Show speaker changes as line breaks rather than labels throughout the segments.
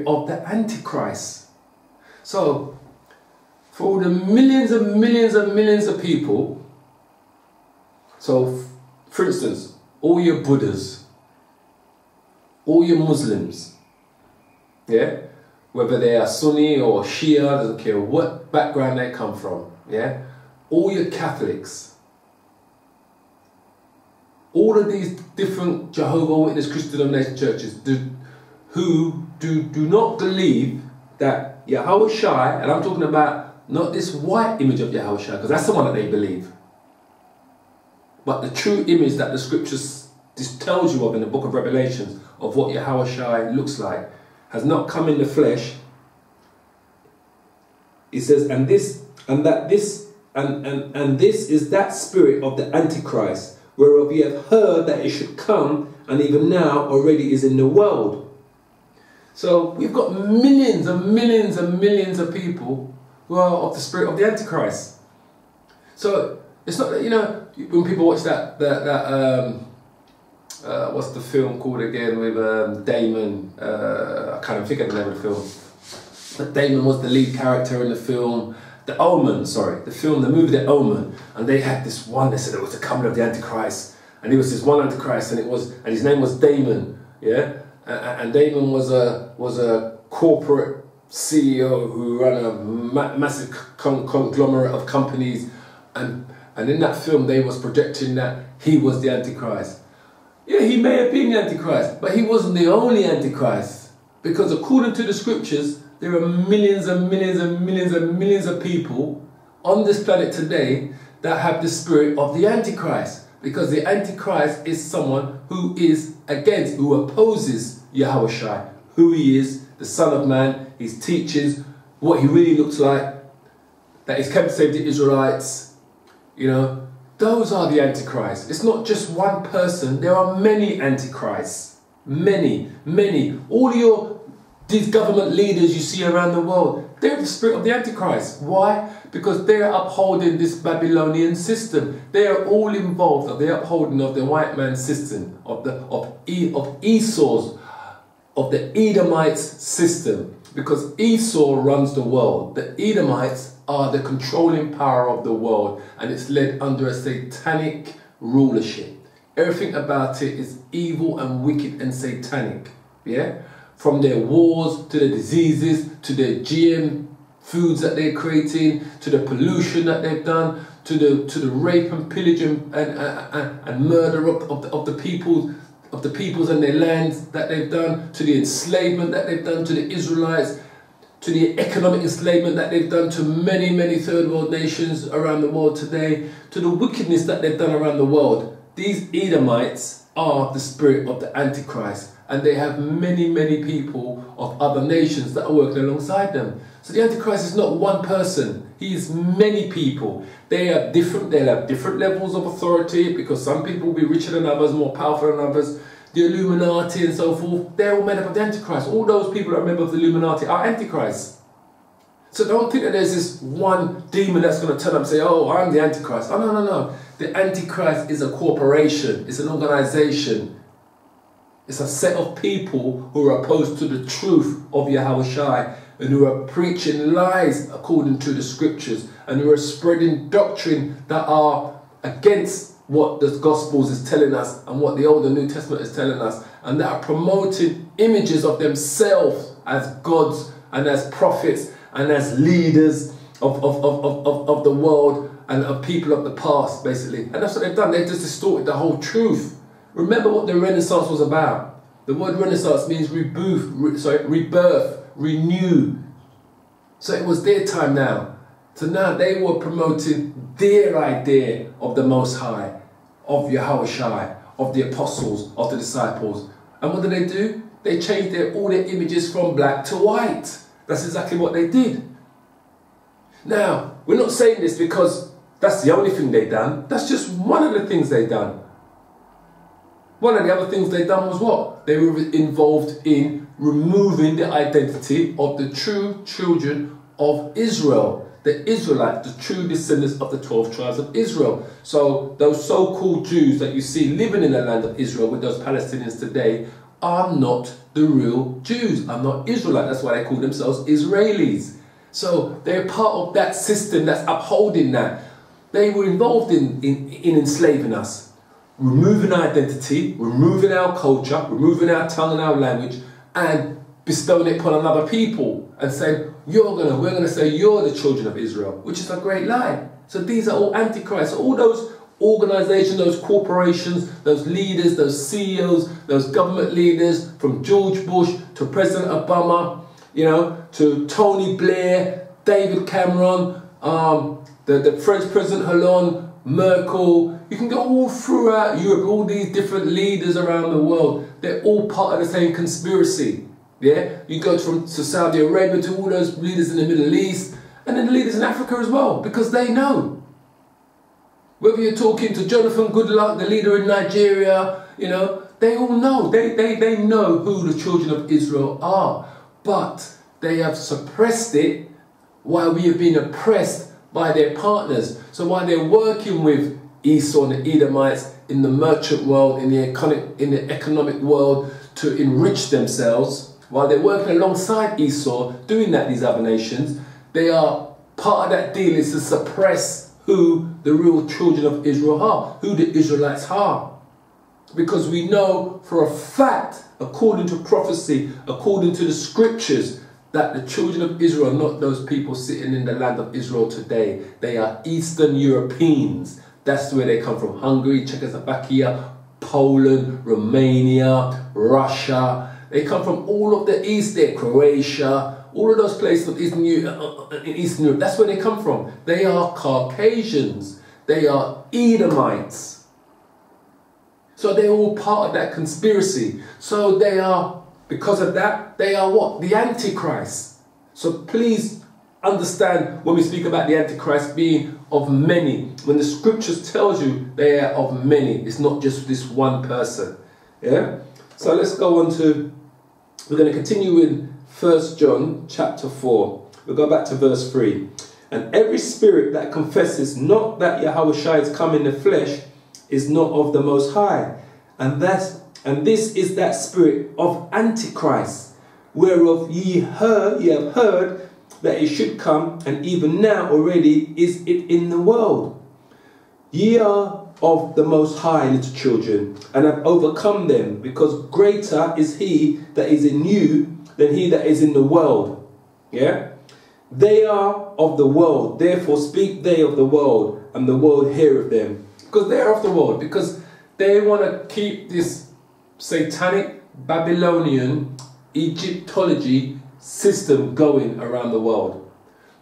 spirit of the Antichrist. So, for all the millions and millions and millions of people, so for instance, all your Buddhas, all your Muslims, yeah, whether they are Sunni or Shia, doesn't care what background they come from, yeah, all your Catholics, all of these different Jehovah's Witness Christian denomination churches who do not believe that Yahweh Shai, and I'm talking about not this white image of Yahweh Shai, because that's the one that they believe, but the true image that the scriptures just tells you of in the book of Revelations of what Yahweh Shai looks like, has not come in the flesh. He says, and this is that spirit of the Antichrist, whereof ye have heard that it should come, and even now already is in the world. So we've got millions and millions and millions of people who are of the spirit of the Antichrist. So it's not that, you know, when people watch that what's the film called again with Damon? I can't think of the name of the film. But Damon was the lead character in the film, The Omen, the movie The Omen. And they had this one, they said it was the coming of the Antichrist. And he was this one Antichrist, and his name was Damon, yeah? And Damon was a corporate CEO who ran a massive conglomerate of companies. And in that film, they was projecting that he was the Antichrist. Yeah, he may have been the Antichrist, but he wasn't the only Antichrist. Because according to the scriptures, there are millions and millions and millions and millions of people on this planet today that have the spirit of the Antichrist. Because the Antichrist is someone who is against, who opposes Yahweh Shai, who he is, the Son of Man, his teachings, what he really looks like, that he's come to save the Israelites, you know. Those are the Antichrists. It's not just one person. There are many Antichrists. Many, many. All these government leaders you see around the world, they're the spirit of the Antichrist. Why? Because they're upholding this Babylonian system. They are all involved of the upholding of the white man's system, of Esau's, of the Edomites system. Because Esau runs the world. The Edomites are the controlling power of the world, and it's led under a satanic rulership. Everything about it is evil and wicked and satanic, yeah? From their wars, to the diseases, to their GM foods that they're creating, to the pollution that they've done, to the rape and pillage and murder of the peoples and their lands that they've done, to the enslavement that they've done to the Israelites, to the economic enslavement that they've done to many, many third world nations around the world today, to the wickedness that they've done around the world. These Edomites are the spirit of the Antichrist, and they have many, many people of other nations that are working alongside them. So the Antichrist is not one person. He is many people. They'll have different levels of authority, because some people will be richer than others, more powerful than others. The Illuminati and so forth, they're all made up of the Antichrist. All those people that are members of the Illuminati are Antichrists. So don't think that there's this one demon that's going to turn up and say, oh, I'm the Antichrist. Oh, no. The Antichrist is a corporation. It's an organization. It's a set of people who are opposed to the truth of Yahweh Shai, and who are preaching lies according to the scriptures, and who are spreading doctrine that are against what the Gospels is telling us and what the Old and New Testament is telling us, and that are promoting images of themselves as gods and as prophets and as leaders of the world and of people of the past, basically. And that's what they've done. They've just distorted the whole truth. Remember what the Renaissance was about. The word Renaissance means rebirth, renew. So it was their time now. So now they were promoting their idea of the Most High, of Yahweh Shai, of the apostles, of the disciples. And what did they do? They changed all their images from black to white. That's exactly what they did. Now, we're not saying this because that's the only thing they've done. That's just one of the things they've done. One of the other things they've done was what? They were involved in removing the identity of the true children of Israel. The Israelites, the true descendants of the 12 tribes of Israel. So those so-called Jews that you see living in the land of Israel with those Palestinians today are not the real Jews, are not Israelite. That's why they call themselves Israelis. So they're part of that system that's upholding that. They were involved in enslaving us, removing our identity, removing our culture, removing our tongue and our language, and bestowing it upon another people and saying, we're gonna say you're the children of Israel, which is a great lie. So these are all antichrists. All those organizations, those corporations, those leaders, those CEOs, those government leaders, from George Bush to President Obama, you know, to Tony Blair, David Cameron, the French President Hollande, Merkel. You can go all throughout Europe, all these different leaders around the world. They're all part of the same conspiracy. Yeah, you go to Saudi Arabia, to all those leaders in the Middle East, and then the leaders in Africa as well, because they know. Whether you're talking to Jonathan Goodluck, the leader in Nigeria, you know, they all know. They know who the children of Israel are. But they have suppressed it while we have been oppressed by their partners. So while they're working with Esau and the Edomites in the merchant world, in the economic world, to enrich themselves, while they're working alongside Esau, doing that, these other nations, they are part of that deal is to suppress who the real children of Israel are, who the Israelites are. Because we know for a fact, according to prophecy, according to the scriptures, that the children of Israel are not those people sitting in the land of Israel today. They are Eastern Europeans. That's where they come from. Hungary, Czechoslovakia, Poland, Romania, Russia. They come from all of the East there, Croatia, all of those places of Eastern Europe. That's where they come from. They are Caucasians. They are Edomites. So they're all part of that conspiracy. So they are, because of that, they are what? The Antichrist. So please understand when we speak about the Antichrist being of many. When the scriptures tells you they are of many, it's not just this one person. Yeah? So let's go on to, we're going to continue in 1 John chapter 4. We'll go back to verse 3. And every spirit that confesses not that Yahushua is come in the flesh is not of the Most High. And this is that spirit of Antichrist, whereof ye have heard that it should come, and even now already is it in the world. Ye are of the Most High, little children, and have overcome them, because greater is he that is in you than he that is in the world. Yeah? They are of the world, therefore speak they of the world, and the world heareth them. Because they are of the world, because they want to keep this satanic Babylonian Egyptology system going around the world.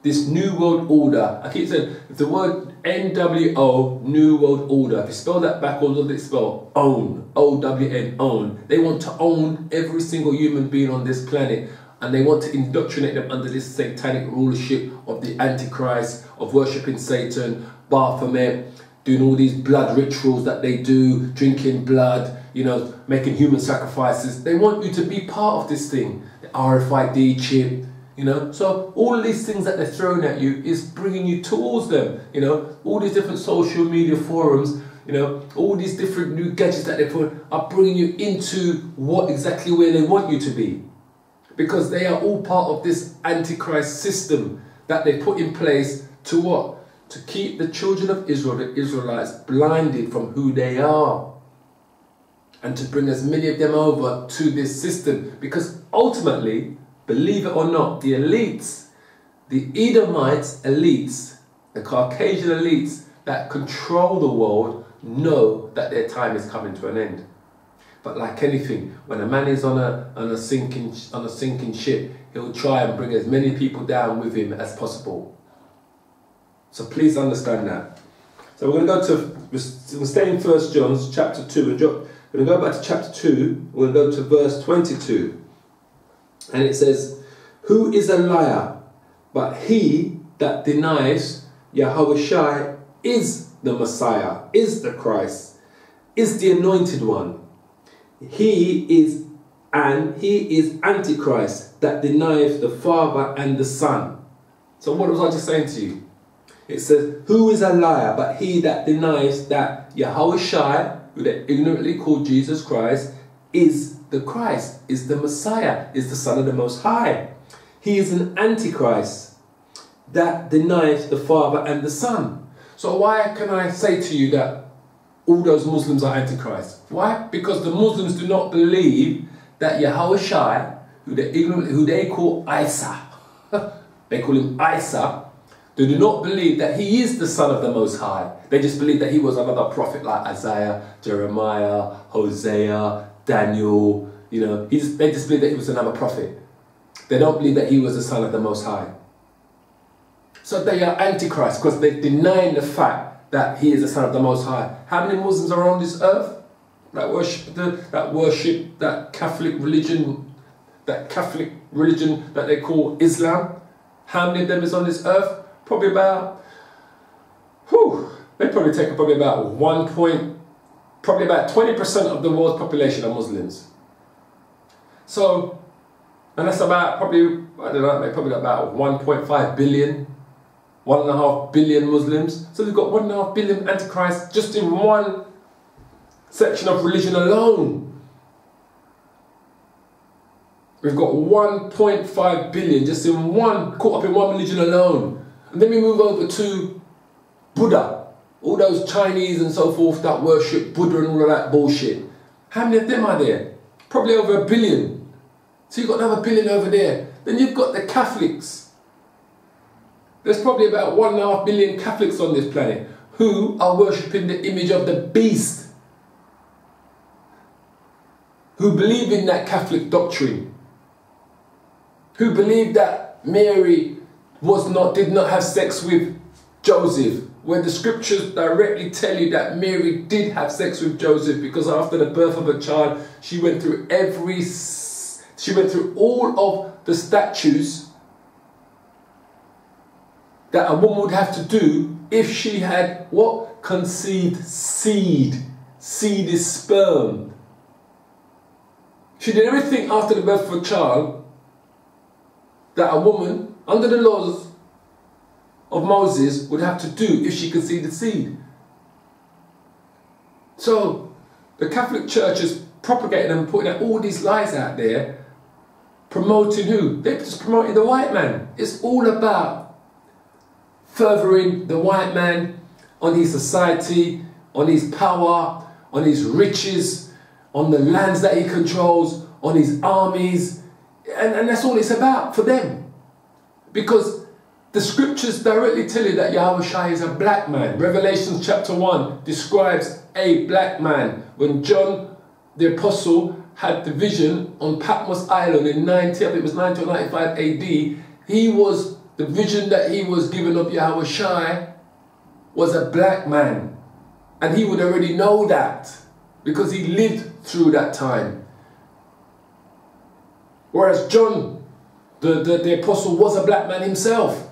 This New World Order. I keep saying, if the word NWO, New World Order, if you spell that backwards, what does it spell? Own. O-W-N, own. They want to own every single human being on this planet, and they want to indoctrinate them under this satanic rulership of the Antichrist, of worshipping Satan, Baphomet, doing all these blood rituals that they do, drinking blood, you know, making human sacrifices. They want you to be part of this thing. The RFID chip, you know. So all these things that they're throwing at you is bringing you towards them, you know. All these different social media forums, you know, all these different new gadgets that they put are bringing you into what exactly where they want you to be. Because they are all part of this Antichrist system that they put in place to what? To keep the children of Israel, the Israelites, blinded from who they are. And to bring as many of them over to this system. Because ultimately, believe it or not, the elites, the Edomites elites, the Caucasian elites that control the world know that their time is coming to an end. But like anything, when a man is on a sinking ship, he'll try and bring as many people down with him as possible. So please understand that. So we're going to go to, we'll stay in 1 John chapter 2. We're going to go back to chapter 2. We'll go to verse 22. And it says, who is a liar, but he that denies Yahushua is the Messiah, is the Christ, is the Anointed One. He is Antichrist that denies the Father and the Son. So what was I just saying to you? It says, who is a liar but he that denies that Yahushua, who they ignorantly call Jesus Christ, is the Christ, is the Messiah, is the Son of the Most High. He is an Antichrist that denies the Father and the Son. So why can I say to you that all those Muslims are Antichrist? Why? Because the Muslims do not believe that Yahushua, who they call Isa, they call him Isa, they do not believe that he is the Son of the Most High. They just believe that he was another prophet like Isaiah, Jeremiah, Hosea, Daniel. You know, they just believe that he was another prophet. They don't believe that he was the Son of the Most High. So they are Antichrist because they're denying the fact that he is the Son of the Most High. How many Muslims are on this earth that worship that Catholic religion that they call Islam? How many of them is on this earth? Probably about, they probably take probably about 20% of the world's population are Muslims. So, and that's about probably, I don't know, probably about 1.5 billion, 1.5 billion Muslims. So we've got 1.5 billion Antichrists just in one section of religion alone. We've got 1.5 billion just in one, caught up in one religion alone. And then we move over to Buddha, all those Chinese and so forth that worship Buddha and all of that bullshit. How many of them are there? Probably over 1 billion. So you've got another 1 billion over there. Then you've got the Catholics. There's probably about 1.5 billion Catholics on this planet who are worshipping the image of the beast, who believe in that Catholic doctrine, who believe that Mary did not have sex with Joseph, where the scriptures directly tell you that Mary did have sex with Joseph, because after the birth of a child, she went through all of the statutes that a woman would have to do if she had what? Conceived seed. Seed is sperm. She did everything after the birth of a child that a woman, under the laws of Moses, would have to do if she conceived the seed. So the Catholic Church is propagating and putting out all these lies out there, promoting who? They're just promoting the white man. It's all about furthering the white man on his society, on his power, on his riches, on the lands that he controls, on his armies. And that's all it's about for them. Because the scriptures directly tell you that Yahushua is a black man. Revelation chapter 1 describes a black man. When John the Apostle had the vision on Patmos Island in 90 or 95 AD, the vision that he was given of Yahushua was a black man. And he would already know that because he lived through that time. Whereas John, the apostle, was a black man himself,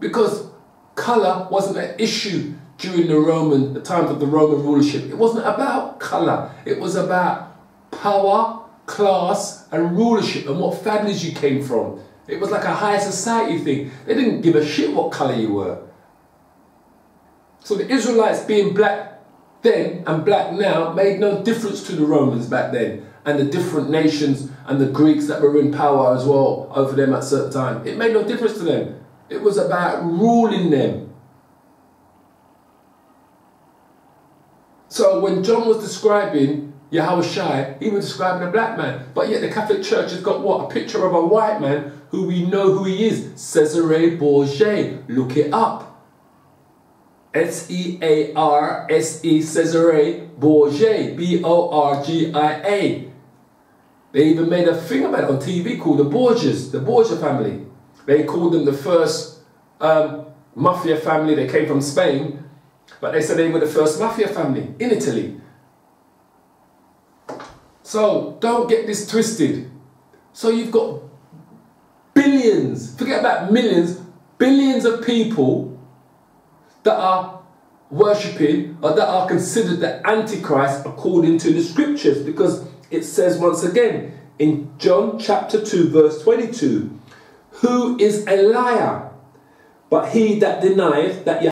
because colour wasn't an issue during the times of the Roman rulership. It wasn't about colour. It was about power, class and rulership and what families you came from. It was like a high society thing. They didn't give a shit what colour you were. So the Israelites being black then and black now made no difference to the Romans back then, and the different nations and the Greeks that were in power as well over them at a certain time. It made no difference to them. It was about ruling them. So when John was describing Yahushua, he was describing a black man. But yet the Catholic Church has got what? A picture of a white man who we know who he is. Cesare Borgia. Look it up. S-E-A-R-S-E, Cesare Borgia, B-O-R-G-I-A. They even made a thing about it on TV called the Borgias, the Borgia family. They called them the first mafia family. They came from Spain, but they said they were the first mafia family in Italy. So don't get this twisted. So you've got billions, forget about millions, billions of people that are worshipping or that are considered the Antichrist according to the scriptures, because it says once again in John chapter 2 verse 22, who is a liar but he that denieth that